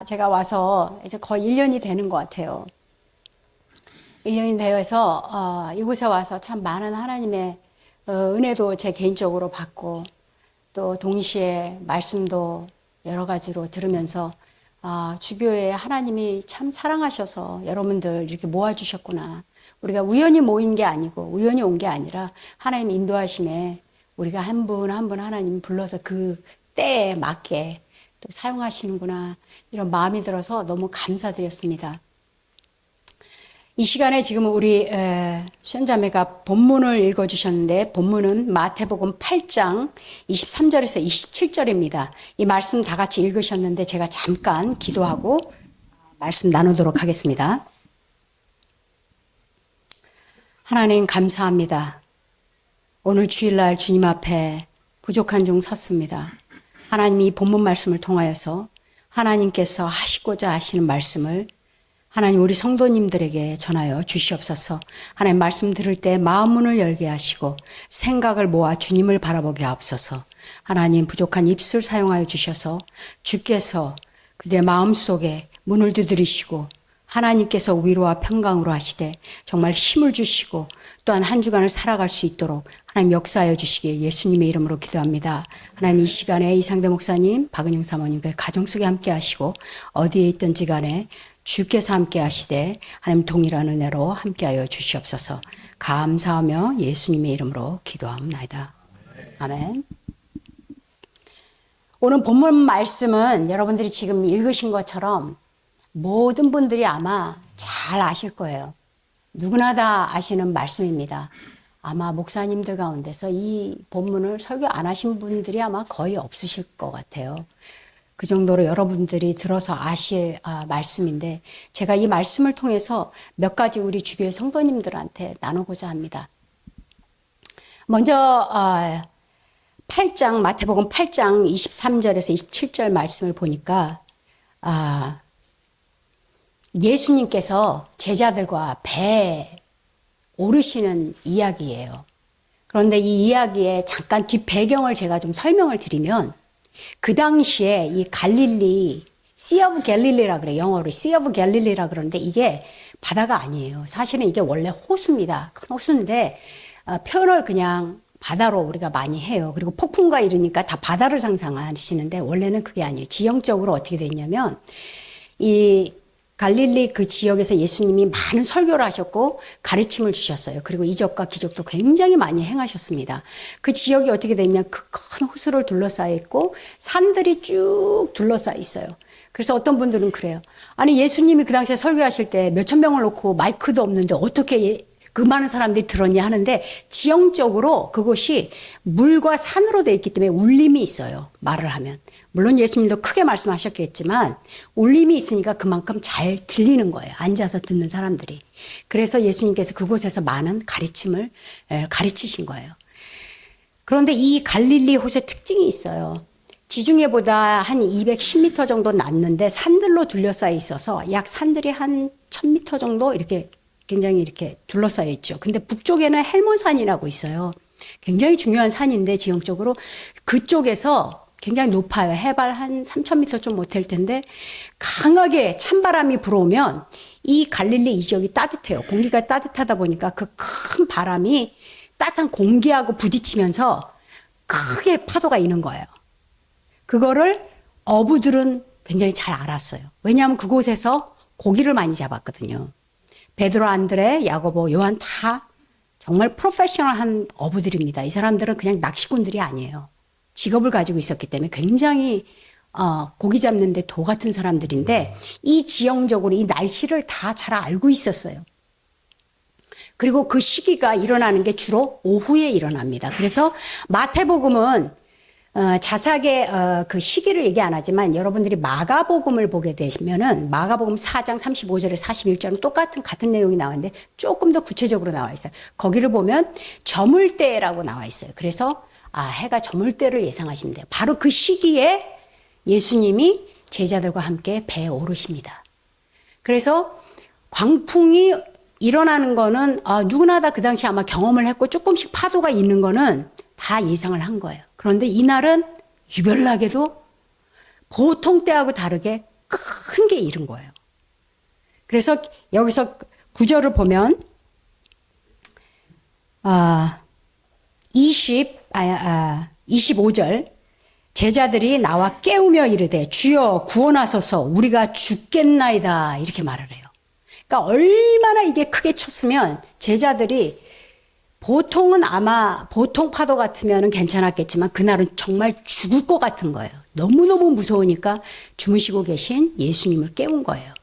제가 와서 이제 거의 1년이 되는 것 같아요. 1년이 되어서 이곳에 와서 참 많은 하나님의 은혜도 제 개인적으로 받고 또 동시에 말씀도 여러 가지로 들으면서 주교에 하나님이 참 사랑하셔서 여러분들 이렇게 모아주셨구나. 우리가 우연히 모인 게 아니고 우연히 온 게 아니라 하나님 인도하심에 우리가 한 분 한 분 하나님 불러서 그 때에 맞게 또 사용하시는구나. 이런 마음이 들어서 너무 감사드렸습니다. 이 시간에 지금 우리 수연자매가 본문을 읽어주셨는데 본문은 마태복음 8장 23절에서 27절입니다. 이 말씀 다 같이 읽으셨는데 제가 잠깐 기도하고 말씀 나누도록 하겠습니다. 하나님 감사합니다. 오늘 주일날 주님 앞에 부족한 종 섰습니다. 하나님이 본문 말씀을 통하여서 하나님께서 하시고자 하시는 말씀을 하나님 우리 성도님들에게 전하여 주시옵소서. 하나님 말씀 들을 때 마음 문을 열게 하시고 생각을 모아 주님을 바라보게 하옵소서. 하나님 부족한 입술 사용하여 주셔서 주께서 그들의 마음속에 문을 두드리시고 하나님께서 위로와 평강으로 하시되 정말 힘을 주시고 또한 한 주간을 살아갈 수 있도록 하나님 역사하여 주시길 예수님의 이름으로 기도합니다. 하나님 이 시간에 이상대 목사님, 박은영 사모님과 가정 속에 함께 하시고 어디에 있든지 간에 주께서 함께 하시되 하나님 동일한 은혜로 함께하여 주시옵소서. 감사하며 예수님의 이름으로 기도합니다. 아멘. 오늘 본문 말씀은 여러분들이 지금 읽으신 것처럼 모든 분들이 아마 잘 아실 거예요. 누구나 다 아시는 말씀입니다. 아마 목사님들 가운데서 이 본문을 설교 안 하신 분들이 아마 거의 없으실 것 같아요. 그 정도로 여러분들이 들어서 아실 말씀인데 제가 이 말씀을 통해서 몇 가지 우리 주교의 성도님들한테 나누고자 합니다. 먼저 8장 마태복음 8장 23절에서 27절 말씀을 보니까 예수님께서 제자들과 배에 오르시는 이야기예요. 그런데 이 이야기의 잠깐 뒷 배경을 제가 좀 설명을 드리면 그 당시에 이 갈릴리, Sea of Galilee라 그래요. 영어로 Sea of Galilee라 그러는데 이게 바다가 아니에요. 사실은 이게 원래 호수입니다. 큰 호수인데 표현을 그냥 바다로 우리가 많이 해요. 그리고 폭풍과 이러니까 다 바다를 상상하시는데 원래는 그게 아니에요. 지형적으로 어떻게 됐냐면 이 갈릴리 그 지역에서 예수님이 많은 설교를 하셨고 가르침을 주셨어요. 그리고 이적과 기적도 굉장히 많이 행하셨습니다. 그 지역이 어떻게 됐냐, 그 큰 호수를 둘러싸여 있고 산들이 쭉 둘러싸여 있어요. 그래서 어떤 분들은 그래요. 아니 예수님이 그 당시에 설교하실 때 몇천 명을 놓고 마이크도 없는데 어떻게 그 많은 사람들이 들었냐 하는데 지형적으로 그곳이 물과 산으로 되어 있기 때문에 울림이 있어요. 말을 하면. 물론 예수님도 크게 말씀하셨겠지만 울림이 있으니까 그만큼 잘 들리는 거예요. 앉아서 듣는 사람들이. 그래서 예수님께서 그곳에서 많은 가르침을 가르치신 거예요. 그런데 이 갈릴리 호수의 특징이 있어요. 지중해보다 한 210m 정도 낮는데 산들로 둘러싸여 있어서 약 산들이 한 1000m 정도 이렇게 굉장히 이렇게 둘러싸여 있죠. 근데 북쪽에는 헬몬산이라고 있어요. 굉장히 중요한 산인데 지형적으로 그쪽에서 굉장히 높아요. 해발 한 3000m 좀 못될 텐데 강하게 찬바람이 불어오면 이 갈릴리 이 지역이 따뜻해요. 공기가 따뜻하다 보니까 그 큰 바람이 따뜻한 공기하고 부딪히면서 크게 파도가 이는 거예요. 그거를 어부들은 굉장히 잘 알았어요. 왜냐하면 그곳에서 고기를 많이 잡았거든요. 베드로, 안드레, 야고보, 요한 다 정말 프로페셔널한 어부들입니다. 이 사람들은 그냥 낚시꾼들이 아니에요. 직업을 가지고 있었기 때문에 굉장히 고기 잡는데 도 같은 사람들인데 이 지형적으로 이 날씨를 다 잘 알고 있었어요. 그리고 그 시기가 일어나는 게 주로 오후에 일어납니다. 그래서 마태복음은 자세하게 그 시기를 얘기 안 하지만 여러분들이 마가복음을 보게 되시면은 마가복음 4장 35절에 41절은 같은 내용이 나오는데 조금 더 구체적으로 나와 있어요. 거기를 보면 저물 때라고 나와 있어요. 그래서 해가 저물 때를 예상하시면 돼요. 바로 그 시기에 예수님이 제자들과 함께 배에 오르십니다. 그래서 광풍이 일어나는 거는 누구나 다 그 당시 아마 경험을 했고 조금씩 파도가 있는 거는 다 예상을 한 거예요. 그런데 이날은 유별나게도 보통 때하고 다르게 큰 한계에 이른 거예요. 그래서 여기서 구절을 보면 25절 제자들이 나와 깨우며 이르되 주여 구원하소서 우리가 죽겠나이다 이렇게 말을 해요. 그러니까 얼마나 이게 크게 쳤으면 제자들이 보통은 아마 보통 파도 같으면 괜찮았겠지만 그날은 정말 죽을 것 같은 거예요. 너무너무 무서우니까 주무시고 계신 예수님을 깨운 거예요.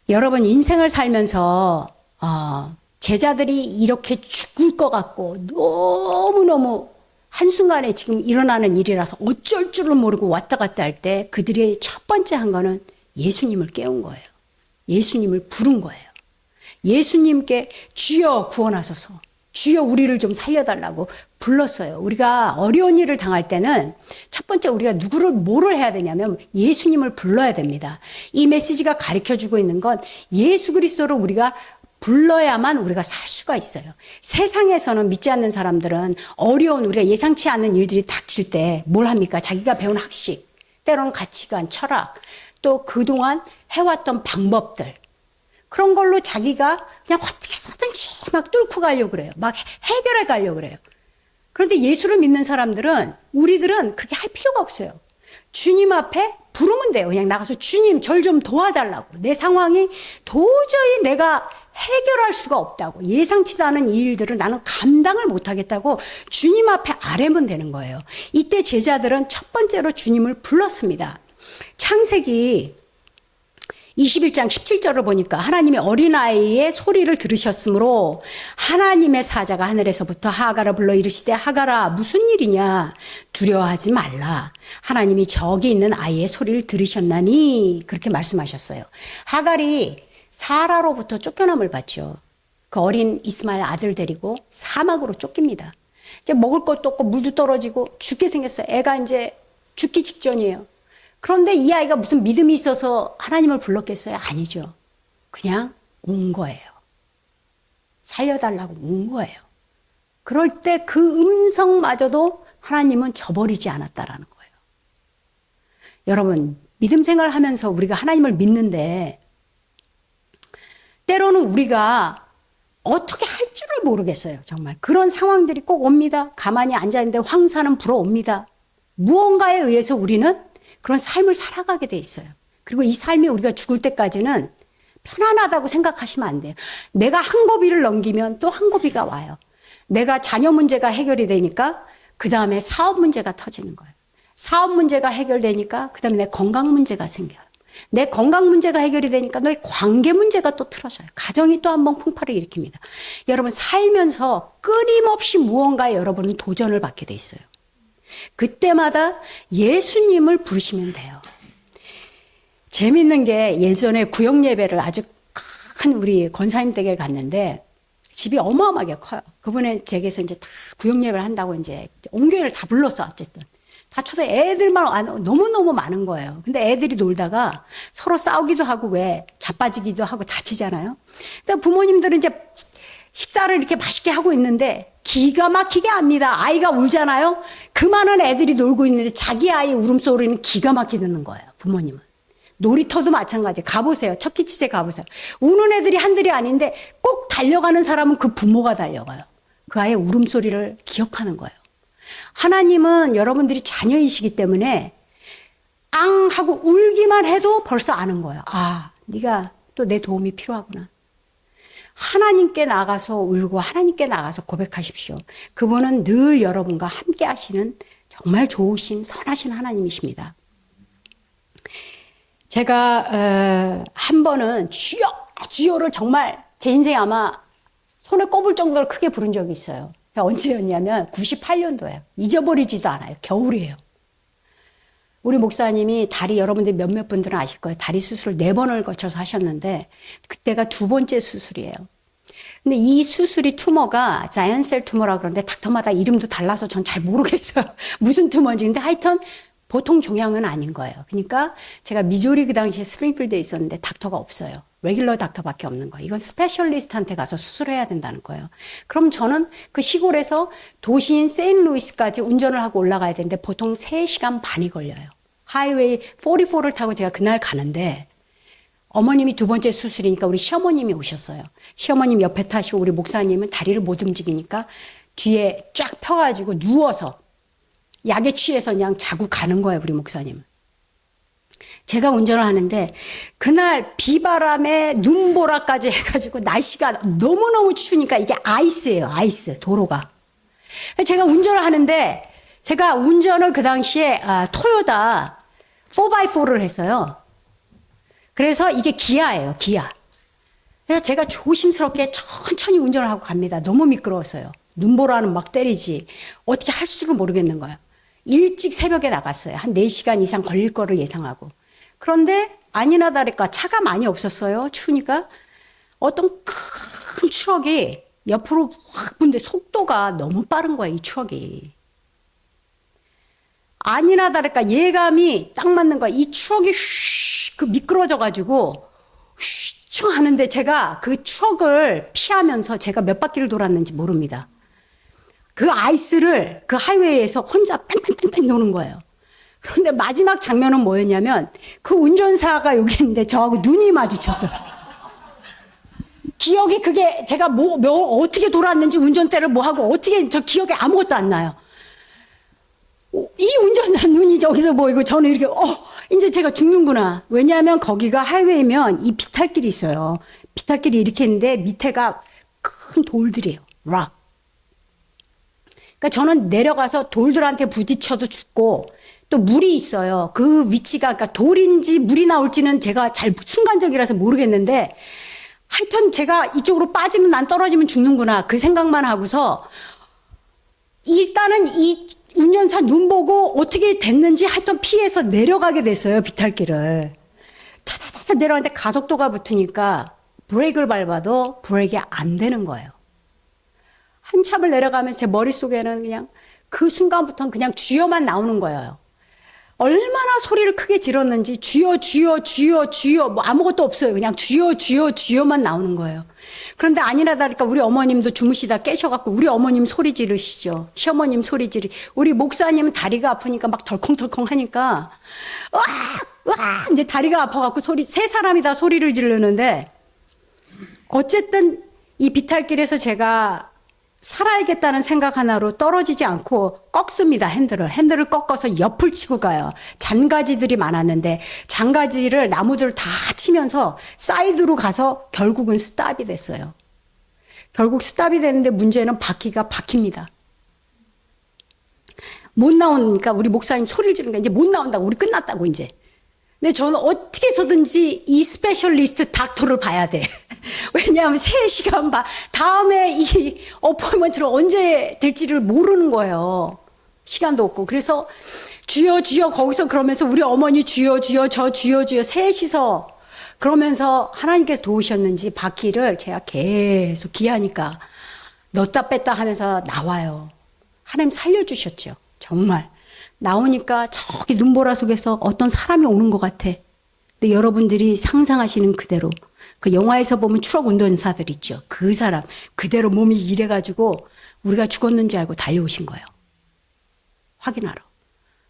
여러분 인생을 살면서 제자들이 이렇게 죽을 것 같고 너무너무 한순간에 지금 일어나는 일이라서 어쩔 줄을 모르고 왔다 갔다 할 때 그들의 첫 번째 한 거는 예수님을 깨운 거예요. 예수님을 부른 거예요. 예수님께 주여 구원하소서, 주여 우리를 좀 살려달라고 불렀어요. 우리가 어려운 일을 당할 때는 첫 번째 우리가 뭐를 해야 되냐면 예수님을 불러야 됩니다. 이 메시지가 가르쳐주고 있는 건 예수 그리스도를 우리가 불러야만 우리가 살 수가 있어요. 세상에서는 믿지 않는 사람들은 어려운 우리가 예상치 않는 일들이 닥칠 때 뭘 합니까? 자기가 배운 학식, 때로는 가치관, 철학, 또 그동안 해왔던 방법들 그런 걸로 자기가 그냥 어떻게 해서든지 막 뚫고 가려고 그래요. 막 해결해 가려고 그래요. 그런데 예수를 믿는 사람들은 우리들은 그렇게 할 필요가 없어요. 주님 앞에 부르면 돼요. 그냥 나가서 주님 절 좀 도와달라고. 내 상황이 도저히 내가 해결할 수가 없다고. 예상치도 않은 이 일들을 나는 감당을 못하겠다고 주님 앞에 아뢰면 되는 거예요. 이때 제자들은 첫 번째로 주님을 불렀습니다. 창세기 21장 17절을 보니까 하나님의 어린아이의 소리를 들으셨으므로 하나님의 사자가 하늘에서부터 하가를 불러 이르시되 하가라 무슨 일이냐 두려워하지 말라 하나님이 저기 있는 아이의 소리를 들으셨나니 그렇게 말씀하셨어요. 하갈이 사라로부터 쫓겨남을 받죠. 그 어린 이스마엘 아들 데리고 사막으로 쫓깁니다. 이제 먹을 것도 없고 물도 떨어지고 죽게 생겼어요. 애가 이제 죽기 직전이에요. 그런데 이 아이가 무슨 믿음이 있어서 하나님을 불렀겠어요? 아니죠. 그냥 온 거예요. 살려달라고 온 거예요. 그럴 때 그 음성마저도 하나님은 저버리지 않았다라는 거예요. 여러분, 믿음 생활을 하면서 우리가 하나님을 믿는데 때로는 우리가 어떻게 할 줄을 모르겠어요. 정말 그런 상황들이 꼭 옵니다. 가만히 앉아있는데 황사는 불어옵니다. 무언가에 의해서 우리는 그런 삶을 살아가게 돼 있어요. 그리고 이 삶이 우리가 죽을 때까지는 편안하다고 생각하시면 안 돼요. 내가 한 고비를 넘기면 또 한 고비가 와요. 내가 자녀 문제가 해결이 되니까 그 다음에 사업 문제가 터지는 거예요. 사업 문제가 해결되니까 그 다음에 내 건강 문제가 생겨요. 내 건강 문제가 해결이 되니까 너의 관계 문제가 또 틀어져요. 가정이 또 한 번 풍파를 일으킵니다. 여러분 살면서 끊임없이 무언가에 여러분은 도전을 받게 돼 있어요. 그때마다 예수님을 부르시면 돼요. 재밌는 게 예전에 구역 예배를 아주 큰 우리 권사님 댁에 갔는데 집이 어마어마하게 커요. 그분은 댁에서 이제 다 구역 예배를 한다고 이제 온 교회를 다 불렀어. 어쨌든 다 쳐서 애들만 너무너무 많은 거예요. 근데 애들이 놀다가 서로 싸우기도 하고 왜 자빠지기도 하고 다치잖아요. 근데 부모님들은 이제 식사를 이렇게 맛있게 하고 있는데 기가 막히게 합니다. 아이가 울잖아요. 그 많은 애들이 놀고 있는데 자기 아이의 울음소리는 기가 막히게 듣는 거예요. 부모님은. 놀이터도 마찬가지예요. 가보세요. 척키치제 가보세요. 우는 애들이 한둘이 아닌데 꼭 달려가는 사람은 그 부모가 달려가요. 그 아이의 울음소리를 기억하는 거예요. 하나님은 여러분들이 자녀이시기 때문에 앙 하고 울기만 해도 벌써 아는 거예요. 아, 네가 또 내 도움이 필요하구나. 하나님께 나가서 울고 하나님께 나가서 고백하십시오. 그분은 늘 여러분과 함께 하시는 정말 좋으신 선하신 하나님이십니다. 제가 한 번은 주여 주여를 정말 제 인생에 아마 손에 꼽을 정도로 크게 부른 적이 있어요. 언제였냐면 98년도예요. 잊어버리지도 않아요. 겨울이에요. 우리 목사님이 다리 여러분들 몇몇 분들은 아실 거예요. 다리 수술을 4번을 거쳐서 하셨는데 그때가 2번째 수술이에요. 근데 이 수술이 투머가 자이언셀 투머라고 그러는데 닥터마다 이름도 달라서 전 잘 모르겠어요. 무슨 투머인지. 근데 하여튼 보통 종양은 아닌 거예요. 그러니까 제가 미조리 그 당시에 스프링필드에 있었는데 닥터가 없어요. 레귤러 닥터밖에 없는 거예요. 이건 스페셜리스트한테 가서 수술해야 된다는 거예요. 그럼 저는 그 시골에서 도시인 세인루이스까지 운전을 하고 올라가야 되는데 보통 3시간 반이 걸려요. 하이웨이 44를 타고 제가 그날 가는데 어머님이 두 번째 수술이니까 우리 시어머님이 오셨어요. 시어머님 옆에 타시고 우리 목사님은 다리를 못 움직이니까 뒤에 쫙 펴가지고 누워서 약에 취해서 그냥 자고 가는 거예요, 우리 목사님은. 제가 운전을 하는데 그날 비바람에 눈보라까지 해가지고 날씨가 너무너무 추우니까 이게 아이스예요, 아이스, 도로가. 제가 운전을 하는데 제가 운전을 그 당시에 토요타 4x4를 했어요. 그래서 이게 기아예요, 기아. 그래서 제가 조심스럽게 천천히 운전을 하고 갑니다. 너무 미끄러웠어요. 눈보라는 막 때리지. 어떻게 할 줄을 모르겠는 거예요. 일찍 새벽에 나갔어요. 한 4시간 이상 걸릴 거를 예상하고. 그런데 아니나 다를까 차가 많이 없었어요. 추우니까. 어떤 큰 트럭이 옆으로 확 부는데 속도가 너무 빠른 거예요, 이 트럭이. 아니나 다를까 예감이 딱 맞는 거야. 이 트럭이 그 미끄러져가지고 휘청 하는데 제가 그 트럭을 피하면서 제가 몇 바퀴를 돌았는지 모릅니다. 그 아이스를 그 하이웨이에서 혼자 뺑뺑뺑뺑 노는 거예요. 그런데 마지막 장면은 뭐였냐면 그 운전사가 여기 있는데 저하고 눈이 마주쳤어요. 기억이 그게 제가 어떻게 돌았는지 운전대를 뭐 하고 어떻게 저 기억에 아무것도 안 나요. 이 운전사 눈이 저기서 보이고 저는 이렇게 이제 제가 죽는구나. 왜냐하면 거기가 하이웨이면 이 비탈길이 있어요. 비탈길이 이렇게 있는데 밑에가 큰 돌들이에요. 락. 그러니까 저는 내려가서 돌들한테 부딪혀도 죽고 또 물이 있어요. 그 위치가 그러니까 돌인지 물이 나올지는 제가 잘 순간적이라서 모르겠는데 하여튼 제가 이쪽으로 빠지면 난 떨어지면 죽는구나. 그 생각만 하고서 일단은 이 운전사 눈 보고 어떻게 됐는지 하여튼 피해서 내려가게 됐어요. 비탈길을. 타타타타 내려가는데 가속도가 붙으니까 브레이크를 밟아도 브레이크가 안 되는 거예요. 한참을 내려가면서 제 머릿속에는 그냥 그 순간부터는 그냥 주여만 나오는 거예요. 얼마나 소리를 크게 질렀는지 주여 주여 주여 주여 뭐 아무것도 없어요. 그냥 주여 주여 주여만 나오는 거예요. 그런데 아니나 다를까 우리 어머님도 주무시다 깨셔갖고 우리 어머님 소리 지르시죠. 시어머님 소리 지르. 우리 목사님은 다리가 아프니까 막 덜컹덜컹 하니까 으악 이제 다리가 아파갖고 세 사람이 다 소리를 지르는데 어쨌든 이 비탈길에서 제가 살아야겠다는 생각 하나로 떨어지지 않고 꺾습니다. 핸들을 꺾어서 옆을 치고 가요. 잔가지들이 많았는데 잔가지를 나무들을 다 치면서 사이드로 가서 결국은 스탑이 됐어요. 결국 스탑이 됐는데 문제는 바퀴가 박힙니다. 못 나오니까 우리 목사님 소리를 지르니까 이제 못 나온다고 우리 끝났다고 이제. 근데 저는 어떻게 해서든지 이 스페셜리스트 닥터를 봐야 돼. 왜냐하면 3시간 봐. 다음에 이 어포인먼트를 언제 될지를 모르는 거예요. 시간도 없고. 그래서 주여 주여 거기서 그러면서 우리 어머니 주여 주여 저 주여 주여 셋이서 그러면서 하나님께서 도우셨는지 바퀴를 제가 계속 기하니까 넣었다 뺐다 하면서 나와요. 하나님 살려주셨죠. 정말. 나오니까 저기 눈보라 속에서 어떤 사람이 오는 것 같아. 근데 여러분들이 상상하시는 그대로 그 영화에서 보면 트럭 운전사들 있죠. 그 사람 그대로 몸이 이래가지고 우리가 죽었는지 알고 달려오신 거예요. 확인하러.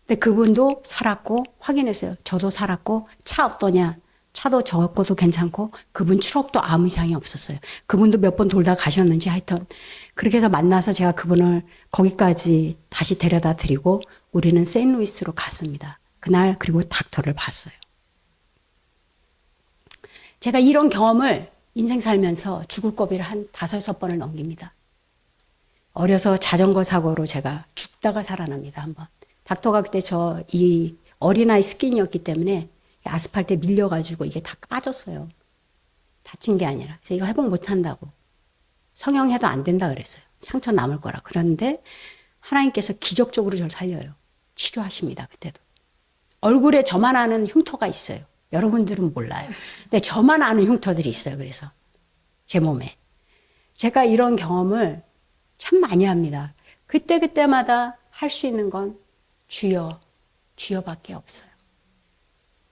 근데 그분도 살았고 확인했어요. 저도 살았고 차 어떠냐. 차도 적어도 괜찮고 그분 트럭도 아무 이상이 없었어요. 그분도 몇 번 돌다 가셨는지 하여튼 그렇게 해서 만나서 제가 그분을 거기까지 다시 데려다 드리고 우리는 세인루이스로 갔습니다. 그날 그리고 닥터를 봤어요. 제가 이런 경험을 인생 살면서 죽을 고비를 한 5-6번을 넘깁니다. 어려서 자전거 사고로 제가 죽다가 살아납니다. 한번. 닥터가 그때 이 어린아이 스킨이었기 때문에 아스팔트에 밀려가지고 이게 다 까졌어요. 다친 게 아니라. 그래서 이거 회복 못한다고. 성형해도 안 된다 그랬어요. 상처 남을 거라. 그런데 하나님께서 기적적으로 저를 살려요. 치료하십니다. 그때도. 얼굴에 저만 아는 흉터가 있어요. 여러분들은 몰라요. 근데 저만 아는 흉터들이 있어요. 그래서 제 몸에. 제가 이런 경험을 참 많이 합니다. 그때마다 할 수 있는 건 주여, 주여밖에 없어요.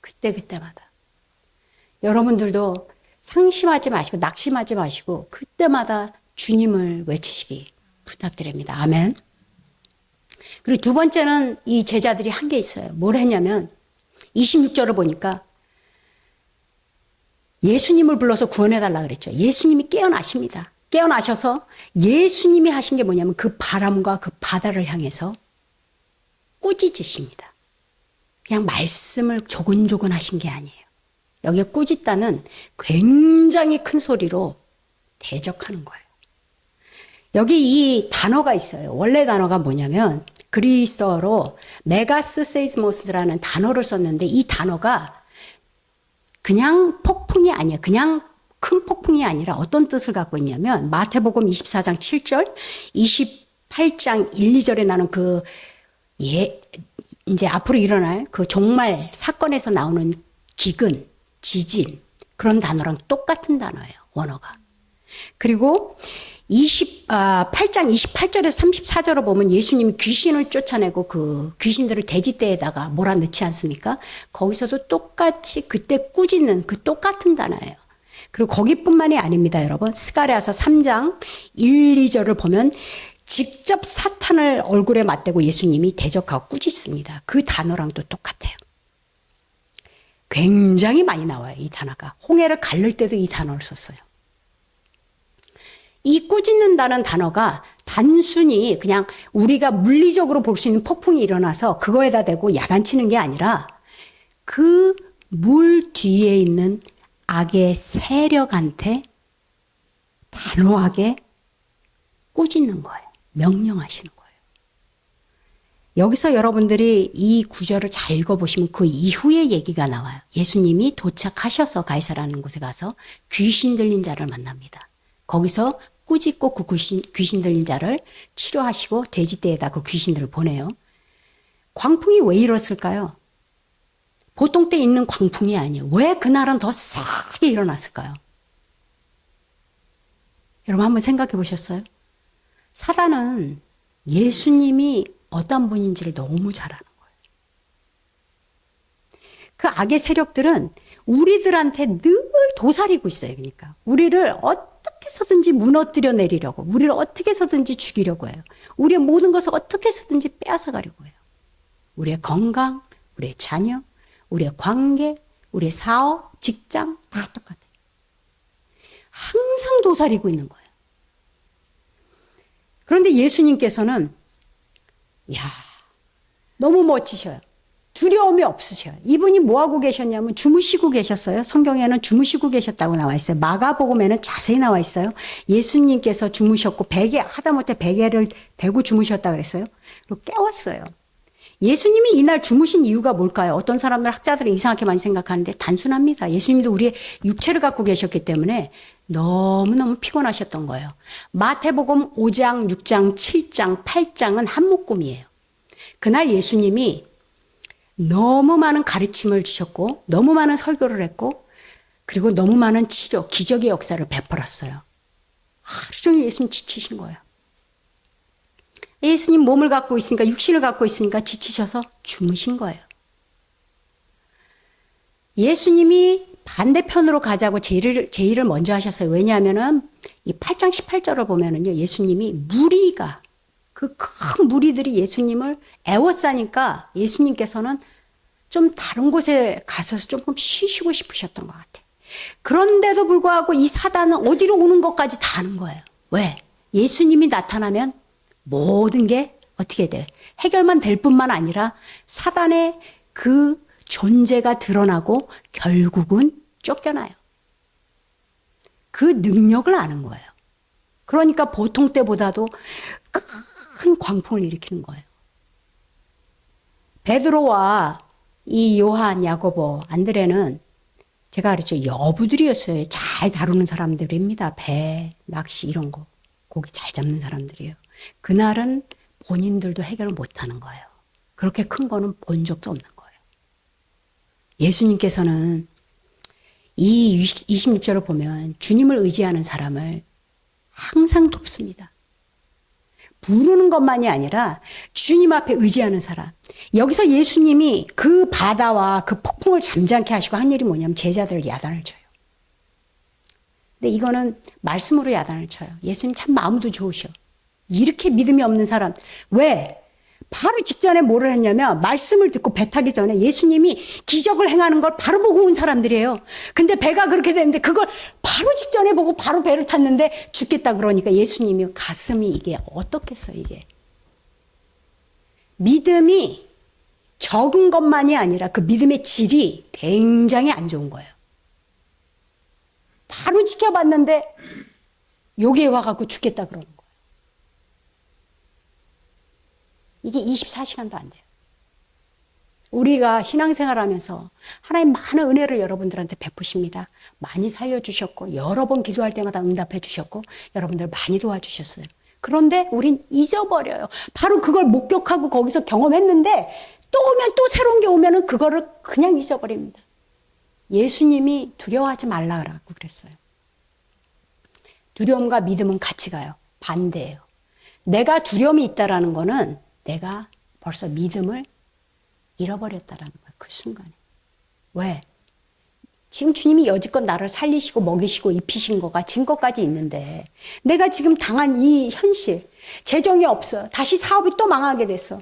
그때마다. 여러분들도 상심하지 마시고 낙심하지 마시고 그때마다 주님을 외치시기 부탁드립니다. 아멘. 그리고 두 번째는 이 제자들이 한 게 있어요. 뭘 했냐면 26절을 보니까 예수님을 불러서 구원해달라 그랬죠. 예수님이 깨어나십니다. 깨어나셔서 예수님이 하신 게 뭐냐면 그 바람과 그 바다를 향해서 꾸짖으십니다. 그냥 말씀을 조곤조곤 하신 게 아니에요. 여기에 꾸짖다는 굉장히 큰 소리로 대적하는 거예요. 여기 이 단어가 있어요. 원래 단어가 뭐냐면 그리스어로 메가스 세이스모스라는 단어를 썼는데 이 단어가 그냥 폭풍이 아니야. 그냥 큰 폭풍이 아니라 어떤 뜻을 갖고 있냐면 마태복음 24장 7절, 28장 1, 2절에 나오는 이제 앞으로 일어날 그 종말 사건에서 나오는 기근, 지진 그런 단어랑 똑같은 단어예요. 원어가. 그리고 8장 28절에서 34절을 보면 예수님이 귀신을 쫓아내고 그 귀신들을 돼지떼에다가 몰아넣지 않습니까? 거기서도 똑같이 그때 꾸짖는 그 똑같은 단어예요. 그리고 거기뿐만이 아닙니다, 여러분. 스가랴서 3장 1, 2절을 보면 직접 사탄을 얼굴에 맞대고 예수님이 대적하고 꾸짖습니다. 그 단어랑도 똑같아요. 굉장히 많이 나와요, 이 단어가. 홍해를 가를 때도 이 단어를 썼어요. 이 꾸짖는다는 단어가 단순히 그냥 우리가 물리적으로 볼 수 있는 폭풍이 일어나서 그거에다 대고 야단치는 게 아니라 그 물 뒤에 있는 악의 세력한테 단호하게 꾸짖는 거예요. 명령하시는 거예요. 여기서 여러분들이 이 구절을 잘 읽어보시면 그 이후의 얘기가 나와요. 예수님이 도착하셔서 가이사라는 곳에 가서 귀신 들린 자를 만납니다. 거기서 꾸짖고 그 귀신 들린 자를 치료하시고 돼지떼에다 그 귀신들을 보내요. 광풍이 왜 일었을까요? 보통 때 있는 광풍이 아니에요. 왜 그날은 더 싸게 일어났을까요? 여러분 한번 생각해 보셨어요? 사단은 예수님이 어떤 분인지를 너무 잘 아는 거예요. 그 악의 세력들은 우리들한테 늘 도사리고 있어요. 그러니까 우리를 어떻게 해서든지 무너뜨려 내리려고, 우리를 어떻게 해서든지 죽이려고 해요. 우리의 모든 것을 어떻게 해서든지 빼앗아 가려고 해요. 우리의 건강, 우리의 자녀, 우리의 관계, 우리의 사업, 직장 다 똑같아요. 항상 도사리고 있는 거예요. 그런데 예수님께서는 너무 멋지셔요. 두려움이 없으셔요. 이분이 뭐하고 계셨냐면 주무시고 계셨어요. 성경에는 주무시고 계셨다고 나와 있어요. 마가복음에는 자세히 나와 있어요. 예수님께서 주무셨고 베개, 하다못해 베개를 대고 주무셨다 그랬어요. 그리고 깨웠어요. 예수님이 이날 주무신 이유가 뭘까요? 어떤 사람들, 학자들은 이상하게 많이 생각하는데 단순합니다. 예수님도 우리의 육체를 갖고 계셨기 때문에 너무너무 피곤하셨던 거예요. 마태복음 5장, 6장, 7장, 8장은 한 묶음이에요. 그날 예수님이 너무 많은 가르침을 주셨고 너무 많은 설교를 했고 그리고 너무 많은 치료, 기적의 역사를 베풀었어요. 하루 종일 예수님 지치신 거예요. 예수님 몸을 갖고 있으니까, 육신을 갖고 있으니까 지치셔서 주무신 거예요. 예수님이 반대편으로 가자고 제의를 먼저 하셨어요. 왜냐하면은 이 8장 18절을 보면은요, 예수님이 무리가, 그 큰 무리들이 예수님을 애워싸니까 예수님께서는 좀 다른 곳에 가서 조금 쉬시고 싶으셨던 것 같아요. 그런데도 불구하고 이 사단은 어디로 오는 것까지 다 아는 거예요. 왜? 예수님이 나타나면 모든 게 어떻게 돼? 해결만 될 뿐만 아니라 사단의 그 존재가 드러나고 결국은 쫓겨나요. 그 능력을 아는 거예요. 그러니까 보통 때보다도 큰 광풍을 일으키는 거예요. 베드로와 이 요한, 야고보, 안드레는 제가 그랬죠. 여부들이었어요. 잘 다루는 사람들입니다. 배, 낚시 이런 거. 고기 잘 잡는 사람들이에요. 그날은 본인들도 해결을 못하는 거예요. 그렇게 큰 거는 본 적도 없는 거예요. 예수님께서는 이 26절을 보면 주님을 의지하는 사람을 항상 돕습니다. 부르는 것만이 아니라 주님 앞에 의지하는 사람. 여기서 예수님이 그 바다와 그 폭풍을 잠잠케 하시고 한 일이 뭐냐면 제자들을 야단을 쳐요. 근데 이거는 말씀으로 야단을 쳐요. 예수님 참 마음도 좋으셔. 이렇게 믿음이 없는 사람. 왜? 바로 직전에 뭐를 했냐면 말씀을 듣고 배 타기 전에 예수님이 기적을 행하는 걸 바로 보고 온 사람들이에요. 근데 배가 그렇게 됐는데 그걸 바로 직전에 보고 바로 배를 탔는데 죽겠다 그러니까 예수님이 가슴이 이게 어떻겠어요 이게. 믿음이 적은 것만이 아니라 그 믿음의 질이 굉장히 안 좋은 거예요. 바로 지켜봤는데 여기에 와갖고 죽겠다 그러는 거예요. 이게 24시간도 안 돼요. 우리가 신앙생활 하면서 하나님 많은 은혜를 여러분들한테 베푸십니다. 많이 살려주셨고 여러 번 기도할 때마다 응답해 주셨고 여러분들 많이 도와주셨어요. 그런데 우린 잊어버려요. 바로 그걸 목격하고 거기서 경험했는데 또 오면 또 새로운 게 오면은 그거를 그냥 잊어버립니다. 예수님이 두려워하지 말라고 그랬어요. 두려움과 믿음은 같이 가요. 반대예요. 내가 두려움이 있다라는 거는 내가 벌써 믿음을 잃어버렸다라는 거예요. 그 순간에. 왜? 지금 주님이 여지껏 나를 살리시고 먹이시고 입히신 거가 증거까지 있는데 내가 지금 당한 이 현실, 재정이 없어. 다시 사업이 또 망하게 됐어.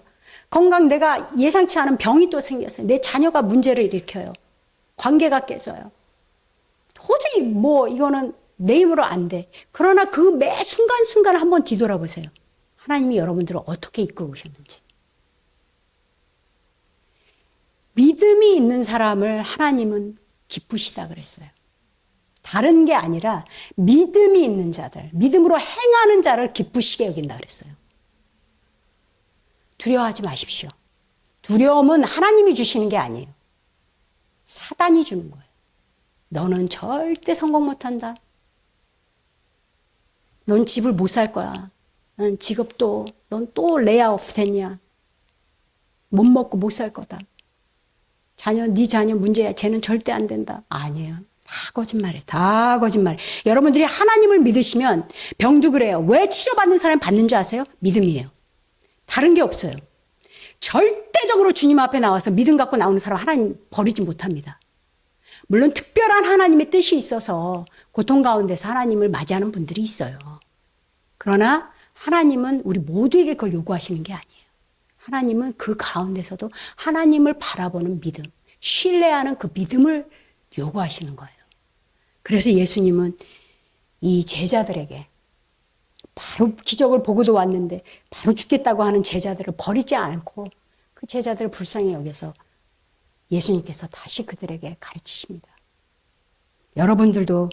건강 내가 예상치 않은 병이 또 생겼어요. 내 자녀가 문제를 일으켜요. 관계가 깨져요. 도저히 뭐 이거는 내 힘으로 안 돼. 그러나 그 매 순간순간 한번 뒤돌아보세요. 하나님이 여러분들을 어떻게 이끌어 오셨는지. 믿음이 있는 사람을 하나님은 기쁘시다 그랬어요. 다른 게 아니라 믿음이 있는 자들, 믿음으로 행하는 자를 기쁘시게 여긴다 그랬어요. 두려워하지 마십시오. 두려움은 하나님이 주시는 게 아니에요. 사단이 주는 거예요. 너는 절대 성공 못한다. 넌 집을 못 살 거야. 넌 직업도, 넌 또 레이아웃 됐냐. 못 먹고 못 살 거다. 네 자녀 문제야. 쟤는 절대 안 된다. 아니에요. 다 거짓말이에요. 다 거짓말. 여러분들이 하나님을 믿으시면 병도 그래요. 왜 치료받는 사람이 받는 줄 아세요? 믿음이에요. 다른 게 없어요. 절대적으로 주님 앞에 나와서 믿음 갖고 나오는 사람 하나님 버리지 못합니다. 물론 특별한 하나님의 뜻이 있어서 고통 가운데서 하나님을 맞이하는 분들이 있어요. 그러나 하나님은 우리 모두에게 그걸 요구하시는 게 아니에요. 하나님은 그 가운데서도 하나님을 바라보는 믿음, 신뢰하는 그 믿음을 요구하시는 거예요. 그래서 예수님은 이 제자들에게 바로 기적을 보고도 왔는데 바로 죽겠다고 하는 제자들을 버리지 않고 그 제자들을 불쌍히 여겨서 예수님께서 다시 그들에게 가르치십니다. 여러분들도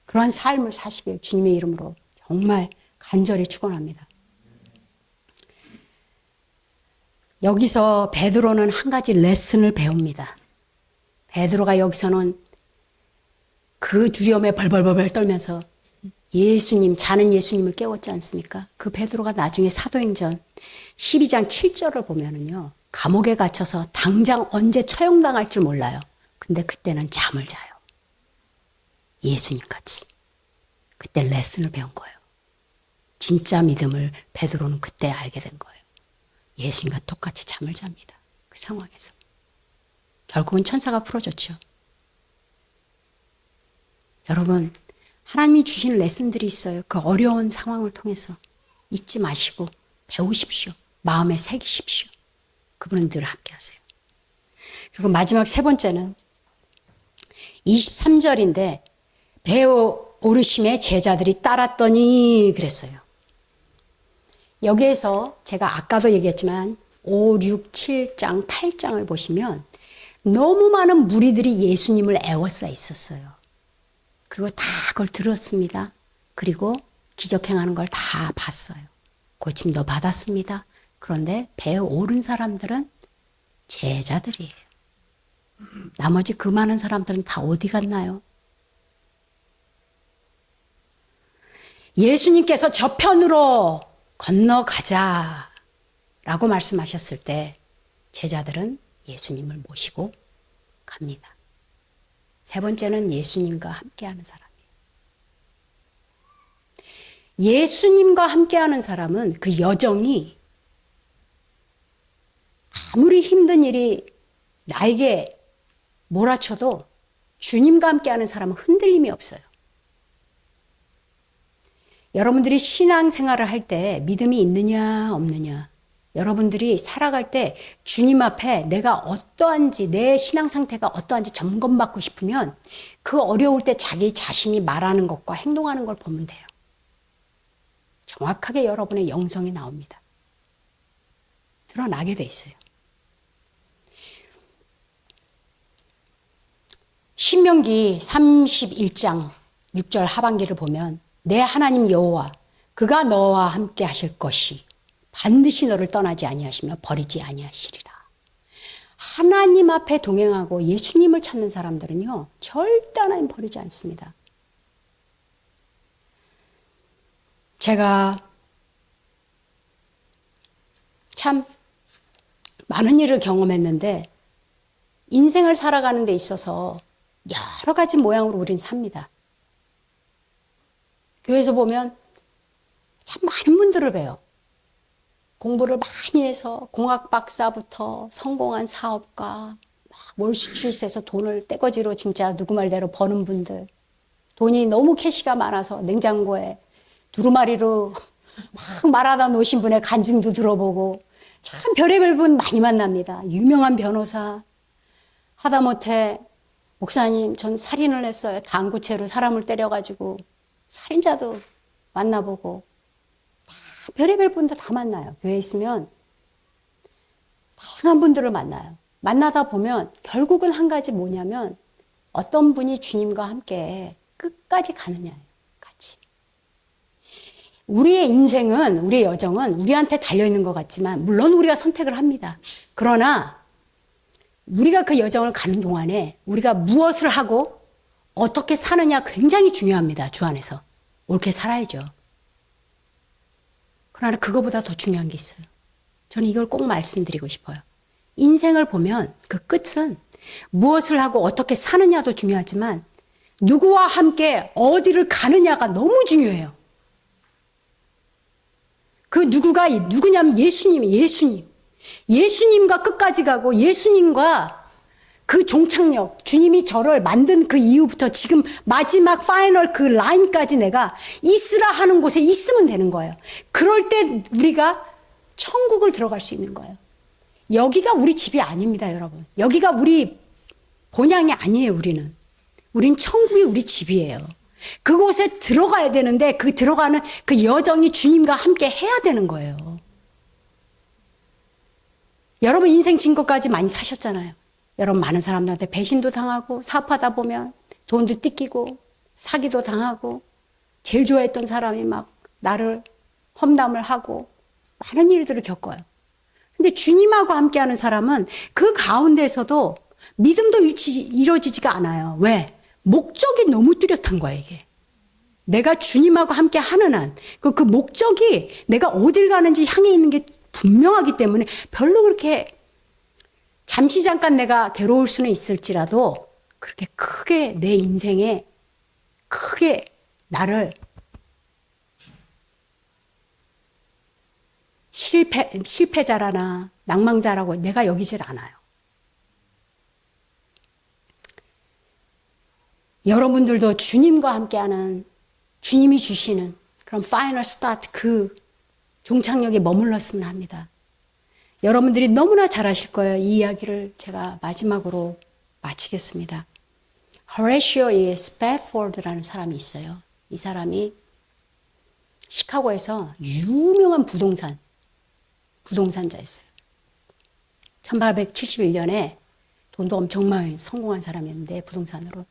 그러한 삶을 사시길 주님의 이름으로 정말 간절히 축원합니다. 여기서 베드로는 한 가지 레슨을 배웁니다. 베드로가 여기서는 그 두려움에 벌벌벌 떨면서 예수님, 자는 예수님을 깨웠지 않습니까? 그 베드로가 나중에 사도행전 12장 7절을 보면은요. 감옥에 갇혀서 당장 언제 처형당할 줄 몰라요. 근데 그때는 잠을 자요. 예수님같이. 그때 레슨을 배운 거예요. 진짜 믿음을 베드로는 그때 알게 된 거예요. 예수님과 똑같이 잠을 잡니다. 그 상황에서. 결국은 천사가 풀어줬죠. 여러분, 하나님이 주신 레슨들이 있어요. 그 어려운 상황을 통해서 잊지 마시고 배우십시오. 마음에 새기십시오. 그분은 늘 함께 하세요. 그리고 마지막 세 번째는 23절인데 배에 오르심에 제자들이 따랐더니 그랬어요. 여기에서 제가 아까도 얘기했지만 5, 6, 7장, 8장을 보시면 너무 많은 무리들이 예수님을 애워싸 있었어요. 그리고 다 그걸 들었습니다. 그리고 기적 행하는 걸 다 봤어요. 고침도 받았습니다. 그런데 배에 오른 사람들은 제자들이에요. 나머지 그 많은 사람들은 다 어디 갔나요? 예수님께서 저편으로 건너가자 라고 말씀하셨을 때 제자들은 예수님을 모시고 갑니다. 세 번째는 예수님과 함께하는 사람이에요. 예수님과 함께하는 사람은 그 여정이 아무리 힘든 일이 나에게 몰아쳐도 주님과 함께하는 사람은 흔들림이 없어요. 여러분들이 신앙생활을 할 때 믿음이 있느냐 없느냐 여러분들이 살아갈 때 주님 앞에 내가 어떠한지, 내 신앙 상태가 어떠한지 점검받고 싶으면 그 어려울 때 자기 자신이 말하는 것과 행동하는 걸 보면 돼요. 정확하게 여러분의 영성이 나옵니다. 드러나게 돼 있어요. 신명기 31장 6절 하반기를 보면 내 하나님 여호와 그가 너와 함께 하실 것이 반드시 너를 떠나지 아니하시며 버리지 아니하시리라. 하나님 앞에 동행하고 예수님을 찾는 사람들은요, 절대 하나님 버리지 않습니다. 제가 참 많은 일을 경험했는데 인생을 살아가는 데 있어서 여러 가지 모양으로 우린 삽니다. 교회에서 보면 참 많은 분들을 봬요. 공부를 많이 해서 공학 박사부터 성공한 사업가, 월수출세서 돈을 떼거지로 진짜 누구 말대로 버는 분들, 돈이 너무 캐시가 많아서 냉장고에 두루마리로 막 말아다 놓으신 분의 간증도 들어보고 참 별의별 분 많이 만납니다. 유명한 변호사, 하다못해 목사님 전 살인을 했어요. 당구채로 사람을 때려가지고 살인자도 만나보고 다 별의별 분들 다 만나요. 교회에 있으면 다양한 분들을 만나요. 만나다 보면 결국은 한 가지 뭐냐면 어떤 분이 주님과 함께 끝까지 가느냐예요. 같이. 우리의 인생은, 우리의 여정은 우리한테 달려있는 것 같지만 물론 우리가 선택을 합니다. 그러나 우리가 그 여정을 가는 동안에 우리가 무엇을 하고 어떻게 사느냐 굉장히 중요합니다. 주 안에서. 옳게 살아야죠. 그러나 그거보다 더 중요한 게 있어요. 저는 이걸 꼭 말씀드리고 싶어요. 인생을 보면 그 끝은 무엇을 하고 어떻게 사느냐도 중요하지만 누구와 함께 어디를 가느냐가 너무 중요해요. 그 누구가 누구냐면 예수님. 예수님과 끝까지 가고 예수님과 그 종착역, 주님이 저를 만든 그 이후부터 지금 마지막 파이널 그 라인까지 내가 있으라 하는 곳에 있으면 되는 거예요. 그럴 때 우리가 천국을 들어갈 수 있는 거예요. 여기가 우리 집이 아닙니다, 여러분. 여기가 우리 본향이 아니에요, 우리는. 우린 천국이 우리 집이에요. 그곳에 들어가야 되는데 그 들어가는 그 여정이 주님과 함께 해야 되는 거예요. 여러분 인생 진 것까지 많이 사셨잖아요. 여러분 많은 사람들한테 배신도 당하고 사업하다 보면 돈도 뜯기고 사기도 당하고 제일 좋아했던 사람이 막 나를 험담을 하고 많은 일들을 겪어요. 근데 주님하고 함께하는 사람은 그 가운데서도 믿음도 이루어지지가 않아요. 왜? 목적이 너무 뚜렷한 거야 이게. 내가 주님하고 함께 하는 한 그 목적이 내가 어딜 가는지 향해 있는 게 분명하기 때문에 별로 그렇게 잠시 잠깐 내가 괴로울 수는 있을지라도 그렇게 크게 내 인생에 크게 나를 실패자라나 낭망자라고 내가 여기질 않아요. 여러분들도 주님과 함께하는 주님이 주시는 그런 파이널 스타트 그 종착역에 머물렀으면 합니다. 여러분들이 너무나 잘 아실 거예요. 이 이야기를 제가 마지막으로 마치겠습니다. 호레시오 스패포드라는 사람이 있어요. 이 사람이 시카고에서 유명한 부동산자였어요. 1871년에 돈도 엄청 많이 성공한 사람이었는데 부동산으로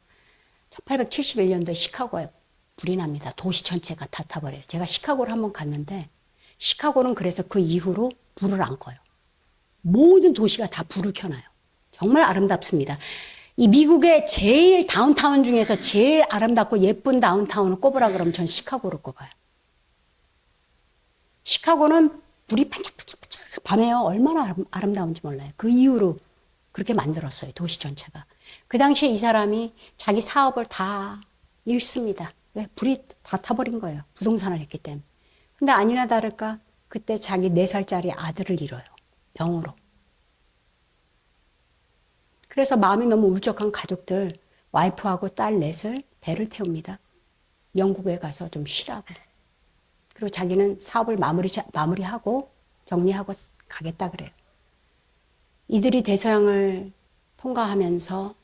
1871년도에 시카고에 불이 납니다. 도시 전체가 다 타버려요. 제가 시카고를 한번 갔는데 시카고는 그래서 그 이후로 불을 안 꺼요. 모든 도시가 다 불을 켜놔요. 정말 아름답습니다. 이 미국의 제일 다운타운 중에서 제일 아름답고 예쁜 다운타운을 꼽으라 그러면 전 시카고를 꼽아요. 시카고는 불이 반짝반짝 밤에요. 얼마나 아름다운지 몰라요. 그 이후로 그렇게 만들었어요. 도시 전체가. 그 당시에 이 사람이 자기 사업을 다 잃습니다. 왜? 불이 다 타버린 거예요. 부동산을 했기 때문에. 근데 아니나 다를까 그때 자기 4살짜리 아들을 잃어요. 병으로. 그래서 마음이 너무 울적한 가족들 와이프하고 딸 넷을 배를 태웁니다. 영국에 가서 좀 쉬라고. 그리고 자기는 사업을 마무리하고 정리하고 가겠다 그래요. 이들이 대서양을 통과하면서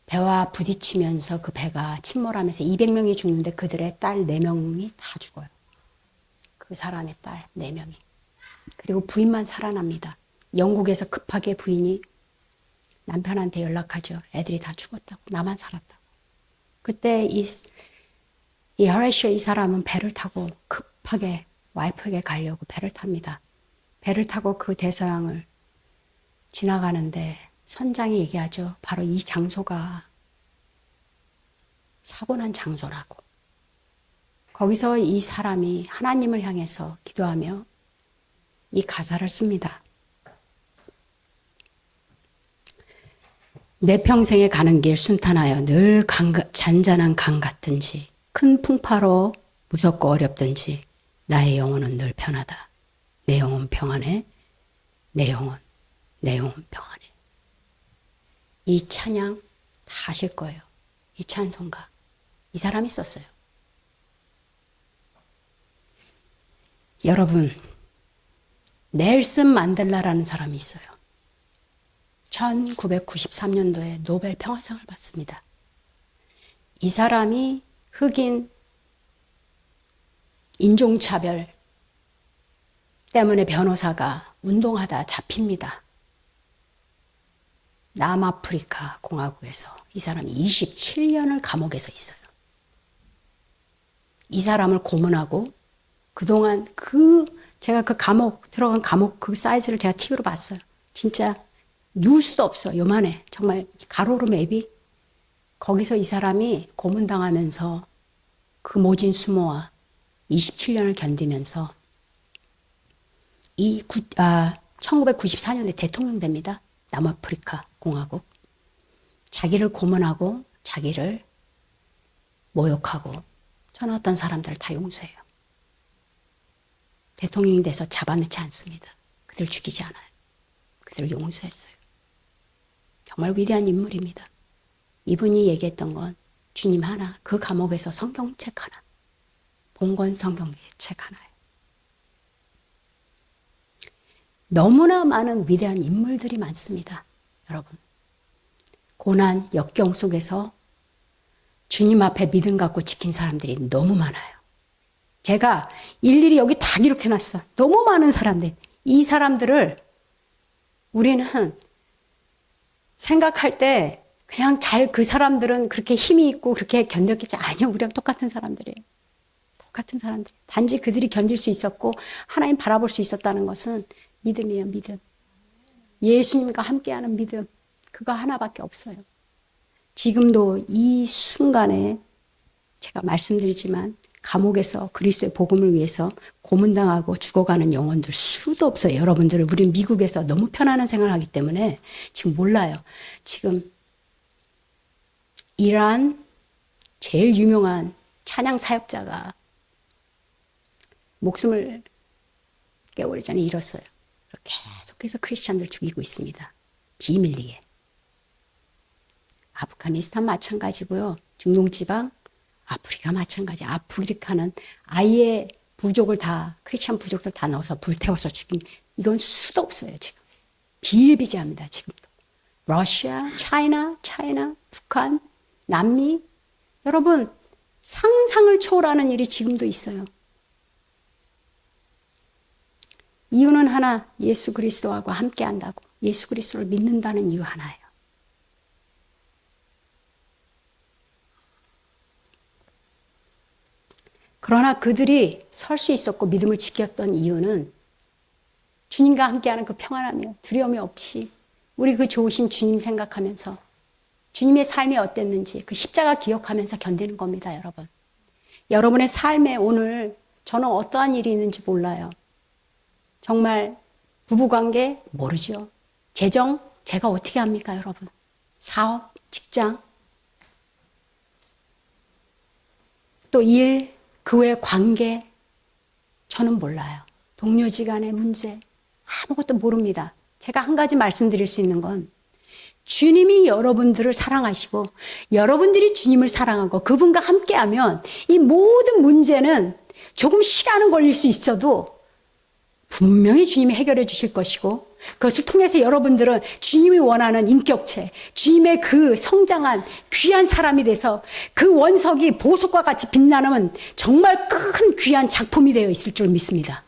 배와 부딪히면서 그 배가 침몰하면서 200명이 죽는데 그들의 딸 4명이 다 죽어요. 그 사람의 딸 4명이. 그리고 부인만 살아납니다. 영국에서 급하게 부인이 남편한테 연락하죠. 애들이 다 죽었다고. 나만 살았다고. 그때 이 호레이쇼 이 사람은 배를 타고 급하게 와이프에게 가려고 배를 탑니다. 배를 타고 그 대서양을 지나가는데 선장이 얘기하죠. 바로 이 장소가 사고난 장소라고. 거기서 이 사람이 하나님을 향해서 기도하며 이 가사를 씁니다. 내 평생에 가는 길 순탄하여 늘 잔잔한 강 같든지 큰 풍파로 무섭고 어렵든지 나의 영혼은 늘 편하다. 내 영혼 평안해. 내 영혼 평안해. 이 찬양 다 아실 거예요. 이 찬송가. 이 사람이 썼어요. 여러분, 넬슨 만델라라는 사람이 있어요. 1993년도에 노벨 평화상을 받습니다. 이 사람이 흑인 인종차별 때문에 변호사가 운동하다 잡힙니다. 남아프리카 공화국에서 이 사람이 27년을 감옥에서 있어요. 이 사람을 고문하고 그동안 제가 그 들어간 감옥 그 사이즈를 제가 TV로 봤어요. 진짜 누울 수도 없어. 요만해. 정말 가로로 맵이. 거기서 이 사람이 고문당하면서 그 모진 수모와 27년을 견디면서 1994년에 대통령 됩니다. 남아프리카 공화국. 자기를 고문하고 자기를 모욕하고 전화했던 사람들을 다 용서해요. 대통령이 돼서 잡아넣지 않습니다. 그들 죽이지 않아요. 그들을 용서했어요. 정말 위대한 인물입니다. 이분이 얘기했던 건 주님 하나, 그 감옥에서 성경책 하나, 봉건 성경책 하나예요. 너무나 많은 위대한 인물들이 많습니다. 여러분, 고난, 역경 속에서 주님 앞에 믿음 갖고 지킨 사람들이 너무 많아요. 제가 일일이 여기 다 기록해놨어. 너무 많은 사람들. 이 사람들을 우리는 생각할 때 그냥 그 사람들은 그렇게 힘이 있고 그렇게 견뎠겠지. 아니요, 우리랑 똑같은 사람들이에요. 똑같은 사람들. 단지 그들이 견딜 수 있었고 하나님 바라볼 수 있었다는 것은 믿음이에요, 믿음. 예수님과 함께하는 믿음. 그거 하나밖에 없어요. 지금도 이 순간에 제가 말씀드리지만 감옥에서 그리스도의 복음을 위해서 고문당하고 죽어가는 영혼들 수도 없어요. 여러분들, 우리 미국에서 너무 편안한 생활을 하기 때문에 지금 몰라요. 지금 이란 제일 유명한 찬양 사역자가 목숨을 꽤 오래전에 잃었어요. 계속해서 크리스찬들 죽이고 있습니다. 비밀리에. 아프가니스탄 마찬가지고요. 중동지방, 아프리카 마찬가지. 아프리카는 아예 크리스찬 부족들 다 넣어서 불태워서 죽인, 이건 수도 없어요, 지금. 비일비재합니다, 지금도. 러시아, 차이나, 북한, 남미. 여러분, 상상을 초월하는 일이 지금도 있어요. 이유는 하나, 예수 그리스도하고 함께 한다고. 예수 그리스도를 믿는다는 이유 하나예요. 그러나 그들이 설 수 있었고 믿음을 지켰던 이유는 주님과 함께하는 그 평안함이요. 두려움이 없이 우리 그 좋으신 주님 생각하면서 주님의 삶이 어땠는지 그 십자가 기억하면서 견디는 겁니다, 여러분. 여러분의 삶에 오늘 저는 어떠한 일이 있는지 몰라요. 정말 부부관계 모르죠. 재정 제가 어떻게 합니까, 여러분? 사업, 직장, 또 일, 그 외 관계 저는 몰라요. 동료지간의 문제 아무것도 모릅니다. 제가 한 가지 말씀드릴 수 있는 건 주님이 여러분들을 사랑하시고 여러분들이 주님을 사랑하고 그분과 함께하면 이 모든 문제는 조금 시간은 걸릴 수 있어도 분명히 주님이 해결해 주실 것이고 그것을 통해서 여러분들은 주님이 원하는 인격체, 주님의 그 성장한 귀한 사람이 돼서 그 원석이 보석과 같이 빛나는 정말 큰 귀한 작품이 되어 있을 줄 믿습니다.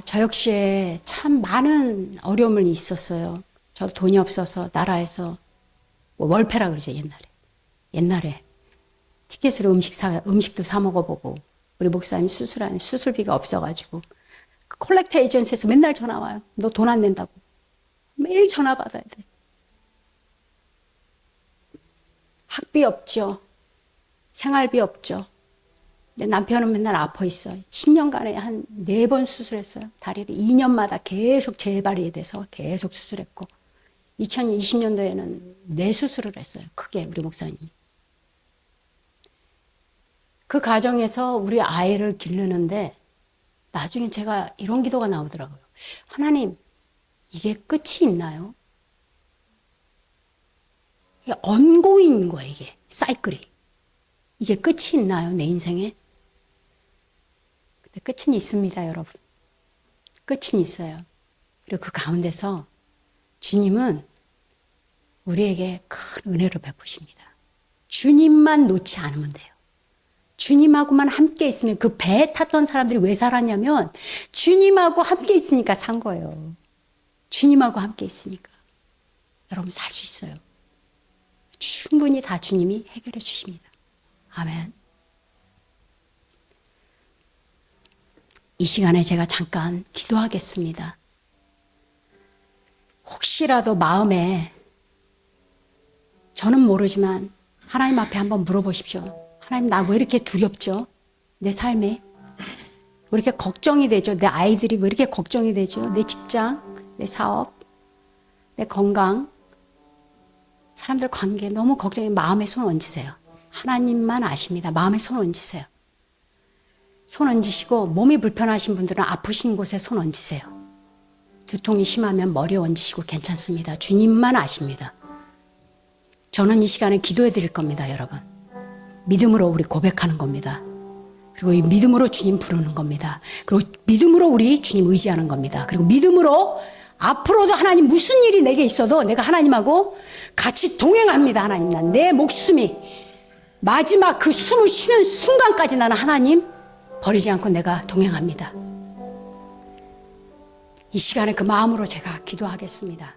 저 역시 참 많은 어려움이 있었어요. 저 돈이 없어서 나라에서 뭐 월패라 그러죠, 옛날에 티켓으로 음식도 사 먹어보고 우리 목사님 수술하는 수술비가 없어가지고 그 콜렉터 에이전시에서 맨날 전화 와요. 너 돈 안 낸다고. 매일 전화 받아야 돼. 학비 없죠. 생활비 없죠. 내 남편은 맨날 아파 있어요. 10년간에 한 4번 수술했어요. 다리를 2년마다 계속 재발이 돼서 계속 수술했고 2020년도에는 뇌 수술을 했어요. 크게 우리 목사님이. 그 과정에서 우리 아이를 기르는데 나중에 제가 이런 기도가 나오더라고요. 하나님, 이게 끝이 있나요? 이게 언고잉인 거예요, 이게. 사이클이. 이게 끝이 있나요, 내 인생에? 근데 끝은 있습니다, 여러분. 끝은 있어요. 그리고 그 가운데서 주님은 우리에게 큰 은혜를 베푸십니다. 주님만 놓지 않으면 돼요. 주님하고만 함께 있으면 그 배에 탔던 사람들이 왜 살았냐면 주님하고 함께 있으니까 산 거예요. 주님하고 함께 있으니까. 여러분 살 수 있어요. 충분히 다 주님이 해결해 주십니다. 아멘. 이 시간에 제가 잠깐 기도하겠습니다. 혹시라도 마음에 저는 모르지만 하나님 앞에 한번 물어보십시오. 하나님 나 왜 이렇게 두렵죠? 내 삶에 왜 이렇게 걱정이 되죠? 내 아이들이 왜 이렇게 걱정이 되죠? 내 직장, 내 사업, 내 건강, 사람들 관계 너무 걱정이 마음에 손 얹으세요. 하나님만 아십니다. 마음에 손 얹으세요. 손 얹으시고 몸이 불편하신 분들은 아프신 곳에 손 얹으세요. 두통이 심하면 머리에 얹으시고 괜찮습니다. 주님만 아십니다. 저는 이 시간에 기도해 드릴 겁니다, 여러분. 믿음으로 우리 고백하는 겁니다. 그리고 이 믿음으로 주님 부르는 겁니다. 그리고 믿음으로 우리 주님 의지하는 겁니다. 그리고 믿음으로 앞으로도 하나님 무슨 일이 내게 있어도 내가 하나님하고 같이 동행합니다. 하나님 난 내 목숨이 마지막 그 숨을 쉬는 순간까지 나는 하나님 버리지 않고 내가 동행합니다. 이 시간에 그 마음으로 제가 기도하겠습니다.